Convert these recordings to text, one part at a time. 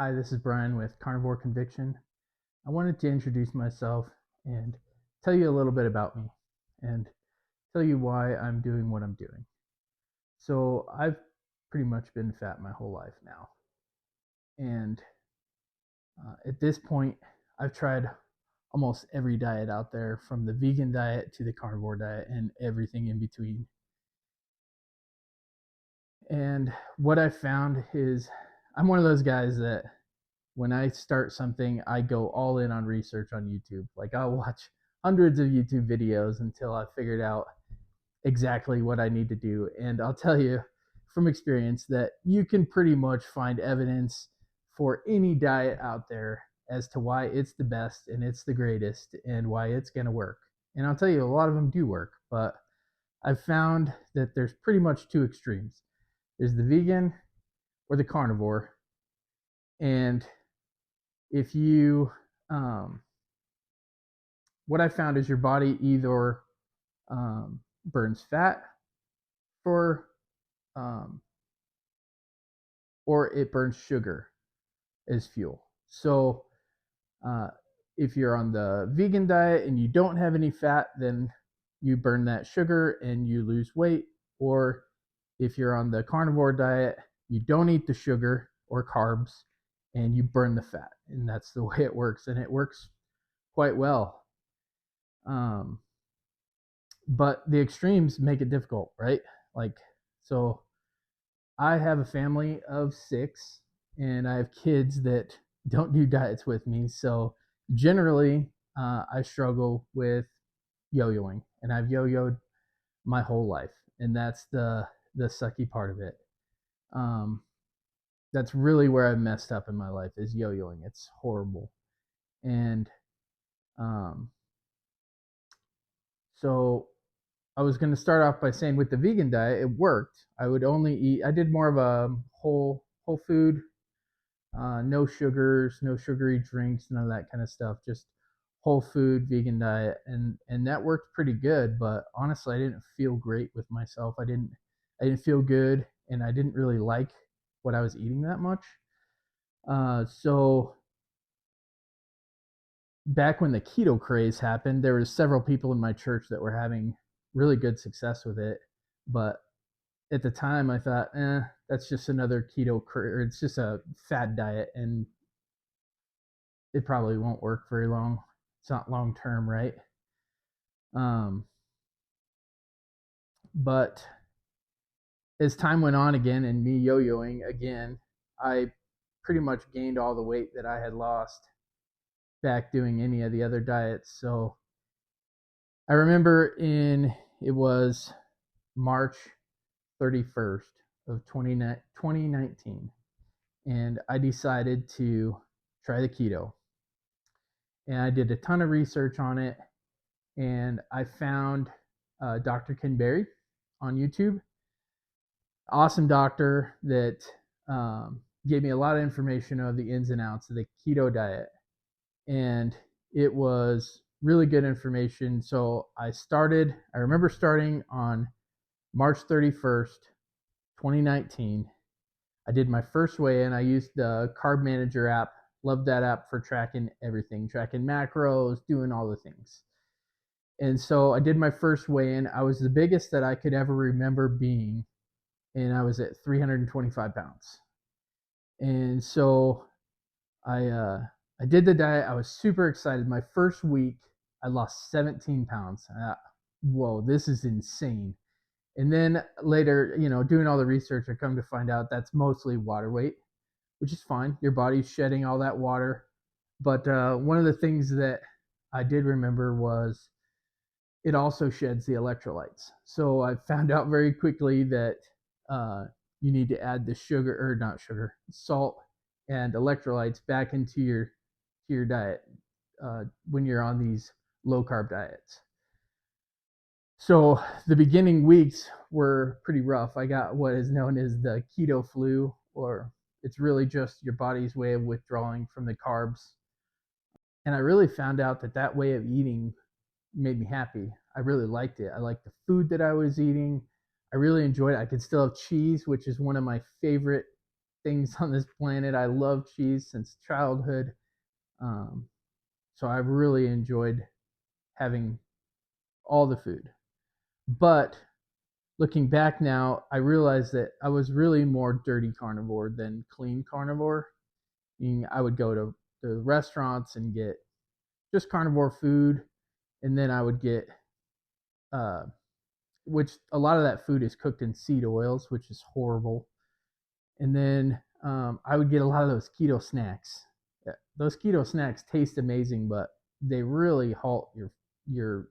Hi, this is Brian with Carnivore Conviction. I wanted to introduce myself and tell you a little bit about me and tell you why I'm doing what I'm doing. So, I've pretty much been fat my whole life now. And at this point, I've tried almost every diet out there, from the vegan diet to the carnivore diet and everything in between. And what I found is I'm one of those guys that when I start something, I go all in on research on YouTube. Like, I'll watch hundreds of YouTube videos until I figured out exactly what I need to do. And I'll tell you from experience that you can pretty much find evidence for any diet out there as to why it's the best and it's the greatest and why it's going to work. And I'll tell you, a lot of them do work, but I've found that there's pretty much two extremes. There's the vegan or the carnivore. And if you what I found is your body either burns fat for um, or it burns sugar as fuel. So uh, if you're on the vegan diet and you don't have any fat, then you burn that sugar and you lose weight. Or if you're on the carnivore diet, you don't eat the sugar or carbs and you burn the fat. And that's the way it works. And it works quite well. Um, but the extremes make it difficult, right? Like, so I have a family of 6 and I have kids that don't do diets with me. So generally, I struggle with yo-yoing, and I've yo-yoed my whole life, and that's the sucky part of it. Um, that's really where I've messed up in my life, is yo-yoing. It's horrible, and um, so I was going to start off by saying with the vegan diet, it worked. I would only eat. I did more of a whole food, no sugars, no sugary drinks, none of that kind of stuff. Just whole food vegan diet, and that worked pretty good. But honestly, I didn't feel great with myself. I didn't feel good, and I didn't really like what I was eating that much. So back when the keto craze happened, there was several people in my church that were having really good success with it. But at the time, I thought, that's just another keto, or it's just a fad diet, and it probably won't work very long. It's not long term, right? Um, but as time went on again and me yo-yoing again, I pretty much gained all the weight that I had lost back doing any of the other diets. So I remember it was March 31st of 2019, and I decided to try the keto. And I did a ton of research on it, and I found Dr. Ken Berry on YouTube. Awesome doctor that gave me a lot of information of the ins and outs of the keto diet, and it was really good information. So I remember starting on March 31st, 2019. I did my first weigh in. I used the Carb Manager app. Loved that app for tracking everything, tracking macros, doing all the things. And so I did my first weigh in. I was the biggest that I could ever remember being, and I was at 325 pounds. And so I uh, I did the diet. I was super excited. My first week, I lost 17 pounds. Whoa, this is insane. And then later, doing all the research, I come to find out that's mostly water weight, which is fine. Your body's shedding all that water. But one of the things that I did remember was it also sheds the electrolytes. So I found out very quickly that uh, you need to add the sugar, or not sugar, salt and electrolytes back into your diet when you're on these low carb diets. So the beginning weeks were pretty rough. I got what is known as the keto flu, or it's really just your body's way of withdrawing from the carbs. And I really found out that way of eating made me happy. I really liked it. I liked the food that I was eating. I really enjoyed it. I could still have cheese, which is one of my favorite things on this planet. I love cheese since childhood. Um, so I've really enjoyed having all the food. But looking back now, I realized that I was really more dirty carnivore than clean carnivore. Meaning I would go to the restaurants and get just carnivore food, and then I would get, uh, which a lot of that food is cooked in seed oils, which is horrible. And then I would get a lot of those keto snacks. Yeah, those keto snacks taste amazing, but they really halt your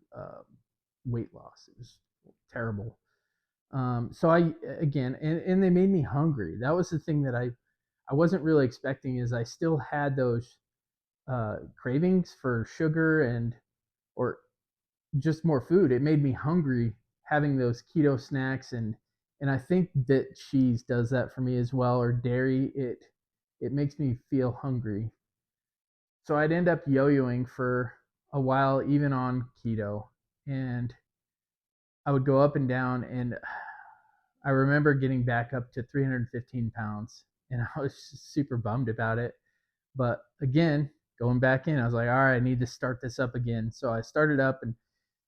weight loss. It was terrible. So I again, and they made me hungry. That was the thing that I wasn't really expecting. Is I still had those cravings for sugar and or just more food. It made me hungry having those keto snacks, and I think that cheese does that for me as well, or dairy. It makes me feel hungry. So I'd end up yo-yoing for a while, even on keto, and I would go up and down. And I remember getting back up to 315 pounds, and I was super bummed about it. But again, going back in, I was like, all right, I need to start this up again. So I started up, and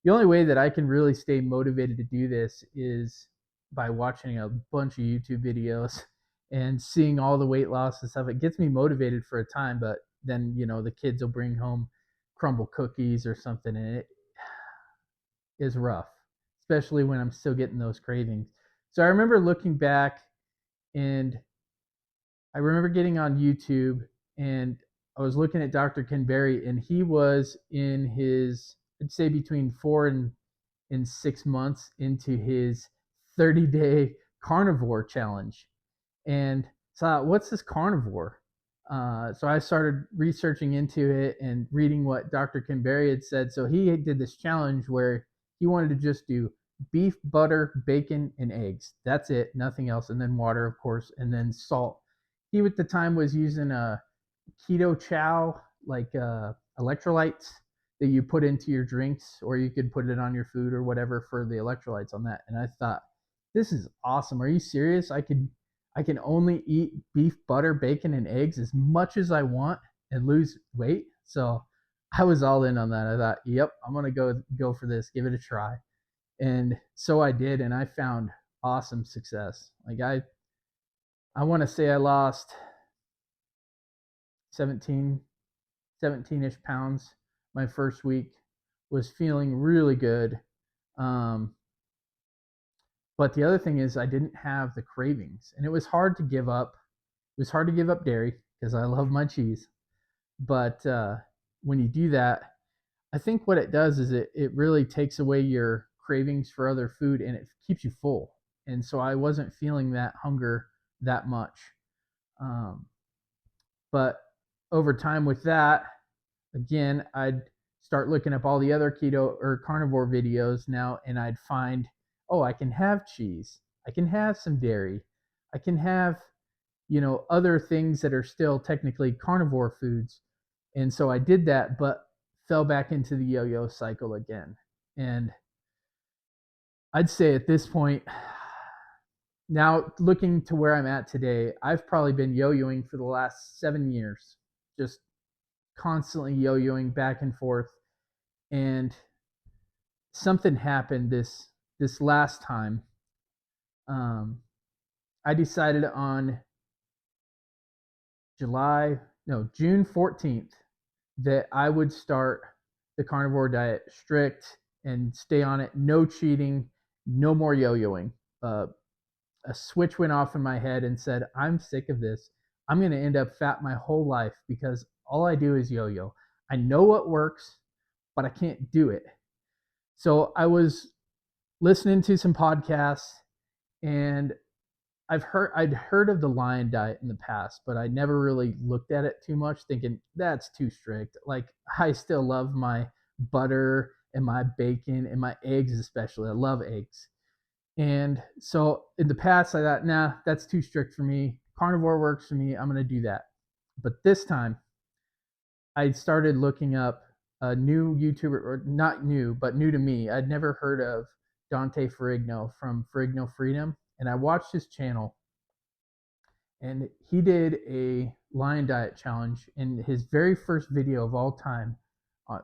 the only way that I can really stay motivated to do this is by watching a bunch of YouTube videos and seeing all the weight loss and stuff. It gets me motivated for a time, but then, the kids will bring home crumble cookies or something, and it is rough, especially when I'm still getting those cravings. So I remember looking back, and I remember getting on YouTube, and I was looking at Dr. Ken Berry, and he was in his, I'd say between 4 and 6 months into his 30-day carnivore challenge. And so, what's this carnivore? So I started researching into it and reading what Dr. Ken Berry had said. So he did this challenge where he wanted to just do beef, butter, bacon, and eggs. That's it, nothing else. And then water, of course, and then salt. He at the time was using a keto chow, like electrolytes that you put into your drinks, or you could put it on your food or whatever for the electrolytes on that. And I thought, this is awesome. Are you serious? I can only eat beef, butter, bacon, and eggs as much as I want and lose weight. So I was all in on that. I thought, yep, I'm gonna go for this, give it a try. And so I did, and I found awesome success. Like I want to say I lost 17 17-ish pounds my first week, was feeling really good. Um, but the other thing is I didn't have the cravings, and it was hard to give up. It was hard to give up dairy because I love my cheese. But when you do that, I think what it does is it really takes away your cravings for other food, and it keeps you full. And so I wasn't feeling that hunger that much. Um, but over time with that, again, I'd start looking up all the other keto or carnivore videos now, and I'd find, oh, I can have cheese, I can have some dairy, I can have, other things that are still technically carnivore foods. And so I did that, but fell back into the yo-yo cycle again. And I'd say at this point, now looking to where I'm at today, I've probably been yo-yoing for the last 7 years, just constantly yo-yoing back and forth. And something happened this last time. Um, I decided on June 14th that I would start the carnivore diet strict and stay on it. No cheating, no more yo-yoing. Uh, a switch went off in my head and said, I'm sick of this. I'm going to end up fat my whole life because all I do is yo-yo. I know what works, but I can't do it. So I was listening to some podcasts, and I'd heard of the lion diet in the past, but I never really looked at it too much, thinking that's too strict. Like, I still love my butter and my bacon and my eggs, especially. I love eggs. And so in the past, I thought, nah, that's too strict for me. Carnivore works for me. I'm going to do that. But this time, I started looking up a new YouTuber, or not new, but new to me. I'd never heard of Dante Ferrigno from Ferrigno Freedom. And I watched his channel, and he did a lion diet challenge. And his very first video of all time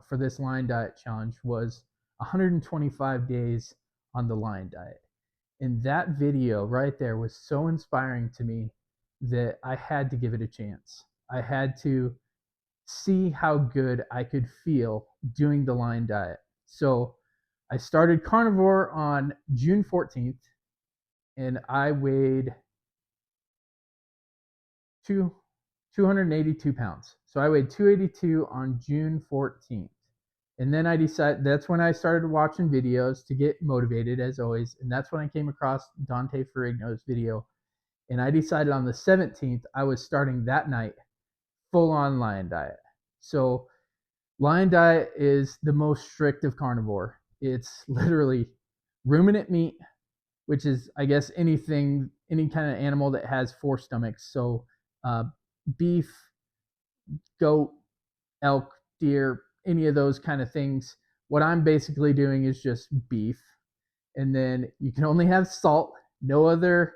for this lion diet challenge was 125 days on the lion diet. And that video right there was so inspiring to me that I had to give it a chance. I had to see how good I could feel doing the lion diet. So I started carnivore on June 14th, and I weighed two, 282 pounds. So I weighed 282 on June 14th. And then I decided that's when I started watching videos to get motivated, as always. And that's when I came across Dante Ferrigno's video. And I decided on the 17th, I was starting that night full on lion diet. So, lion diet is the most strict of carnivore. It's literally ruminant meat, which is, I guess, anything, any kind of animal that has four stomachs. So, uh, beef, goat, elk, deer, any of those kind of things. What I'm basically doing is just beef, and then you can only have salt, no other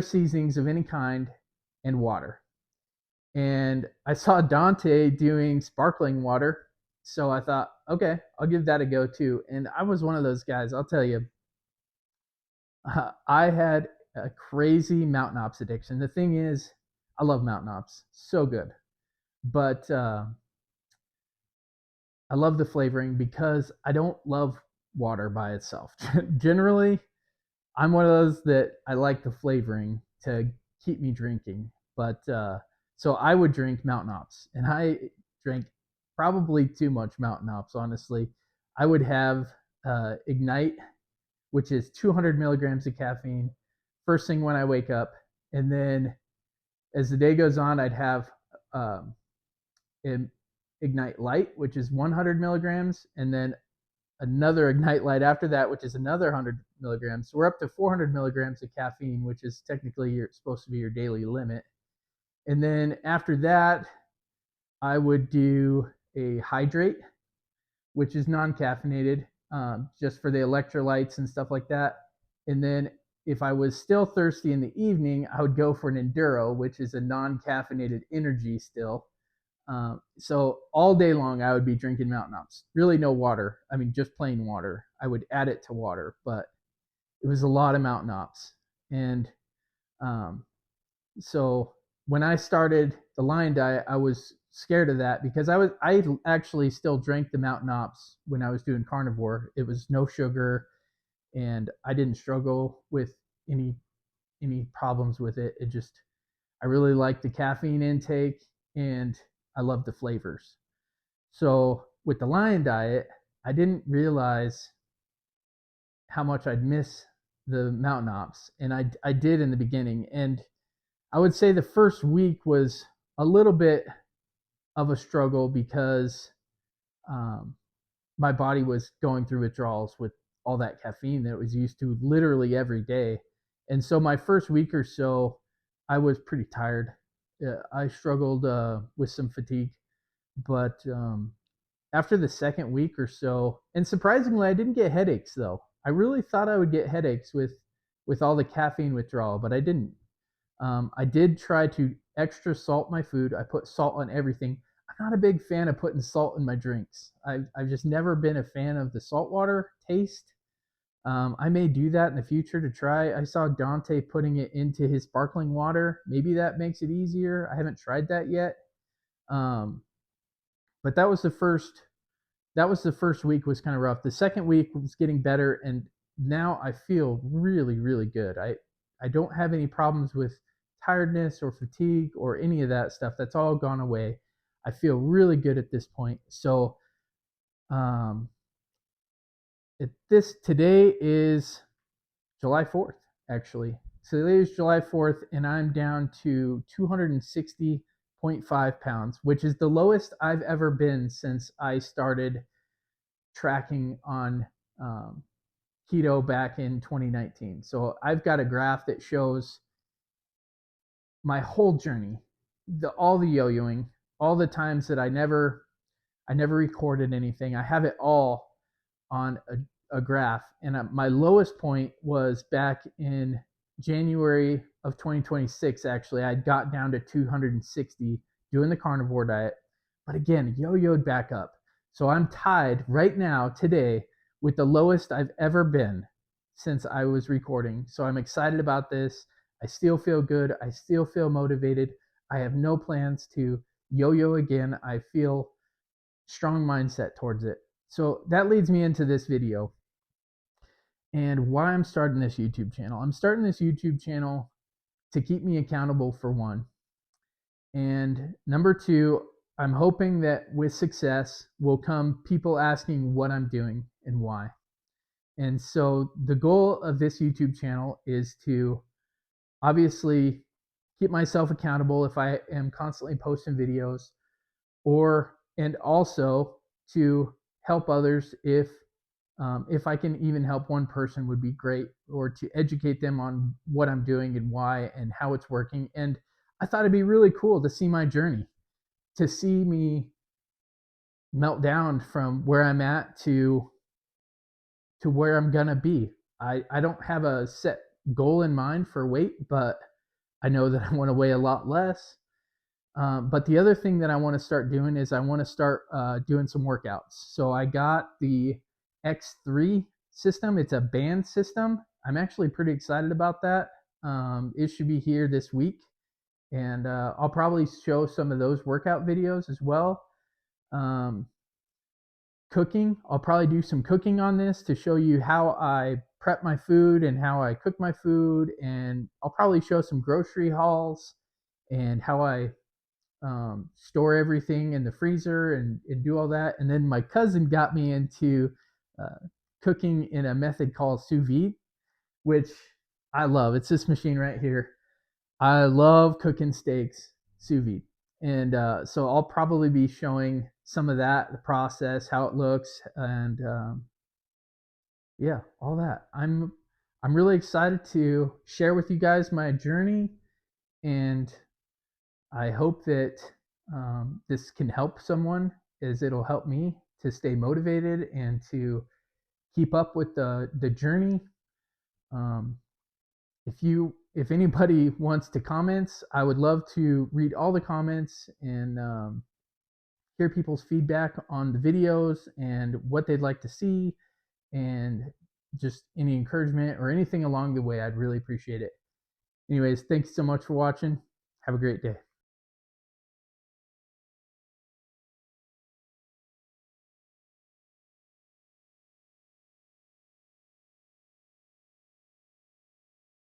seasonings of any kind, and water. And I saw Dante doing sparkling water, so I thought, okay, I'll give that a go too. And I was one of those guys. I'll tell you, I had a crazy mountain ops addiction. The thing is, I love mountain ops, so good, but I love the flavoring because I don't love water by itself. Generally, I'm one of those that I like the flavoring to keep me drinking. But so I would drink Mountain Ops, and I drank probably too much Mountain Ops. Honestly, I would have Ignite, which is 200 milligrams of caffeine, first thing when I wake up, and then as the day goes on, I'd have um, Ignite Light, which is 100 milligrams, and then another Ignite Light after that, which is another 100 milligrams. So we're up to 400 milligrams of caffeine, which is technically supposed to be your daily limit. And then after that, I would do a hydrate, which is non-caffeinated, just for the electrolytes and stuff like that. And then if I was still thirsty in the evening, I would go for an enduro, which is a non-caffeinated energy still. So all day long, I would be drinking Mountain Ops. Really, no water. I mean, just plain water. I would add it to water, but it was a lot of Mountain Ops. And um, so when I started the lion diet, I was scared of that because I actually still drank the Mountain Ops when I was doing carnivore. It was no sugar, and I didn't struggle with any any problems with it. It just I really liked the caffeine intake, and I loved the flavors. So with the lion diet, I didn't realize how much I'd miss the mountain ops, and I did in the beginning. And I would say the first week was a little bit of a struggle because um, my body was going through withdrawals with all that caffeine that it was used to literally every day. And so my first week or so, I was pretty tired. I struggled with some fatigue, but after the second week or so, and surprisingly, I didn't get headaches though. I really thought I would get headaches with all the caffeine withdrawal, but I didn't. I did try to extra salt my food. I put salt on everything. I'm not a big fan of putting salt in my drinks. I've just never been a fan of the saltwater taste. I may do that in the future to try. I saw Dante putting it into his sparkling water. Maybe that makes it easier. I haven't tried that yet. Um, but that was the first week was kind of rough. The second week was getting better, and now I feel really really good. I don't have any problems with tiredness or fatigue or any of that stuff. That's all gone away. I feel really good at this point. So um, this today is July 4th actually. So today is July 4th, and I'm down to 260.5 pounds, which is the lowest I've ever been since I started tracking on um, keto back in 2019. So I've got a graph that shows my whole journey, all the yo-yoing, all the times that I never recorded anything. I have it all on a graph. And my lowest point was back in January of 2026, actually, I got down to 260 doing the carnivore diet. But again, yo-yoed back up. So I'm tied right now, today, with the lowest I've ever been since I was recording. So I'm excited about this. I still feel good. I still feel motivated. I have no plans to yo-yo again. I feel strong mindset towards it. So that leads me into this video and why I'm starting this YouTube channel. I'm starting this YouTube channel to keep me accountable, for one. And number two, I'm hoping that with success will come people asking what I'm doing and why. And so the goal of this YouTube channel is to obviously keep myself accountable if I am constantly posting videos, and also to help others if I can even help one person would be great, or to educate them on what I'm doing and why and how it's working. And I thought it'd be really cool to see my journey, to see me melt down from where I'm at to where I'm gonna be. I don't have a set goal in mind for weight, but I know that I want to weigh a lot less. But the other thing that I want to start doing is I want to start doing some workouts. So I got the X3 system. It's a band system. I'm actually pretty excited about that. It should be here this week, and I'll probably show some of those workout videos as well. Um, Cooking, I'll probably do some cooking on this to show you how I prep my food and how I cook my food, and I'll probably show some grocery hauls and how I store everything in the freezer and do all that. And then my cousin got me into cooking in a method called sous vide, which I love. It's this machine right here. I love cooking steaks sous vide. And so I'll probably be showing some of that, the process, how it looks, and yeah, all that. I'm really excited to share with you guys my journey, and I hope that this can help someone, as it'll help me to stay motivated and to keep up with the journey. Um, if anybody wants to comments, I would love to read all the comments and hear people's feedback on the videos and what they'd like to see, and just any encouragement or anything along the way. I'd really appreciate it. Anyways, thanks so much for watching. Have a great day.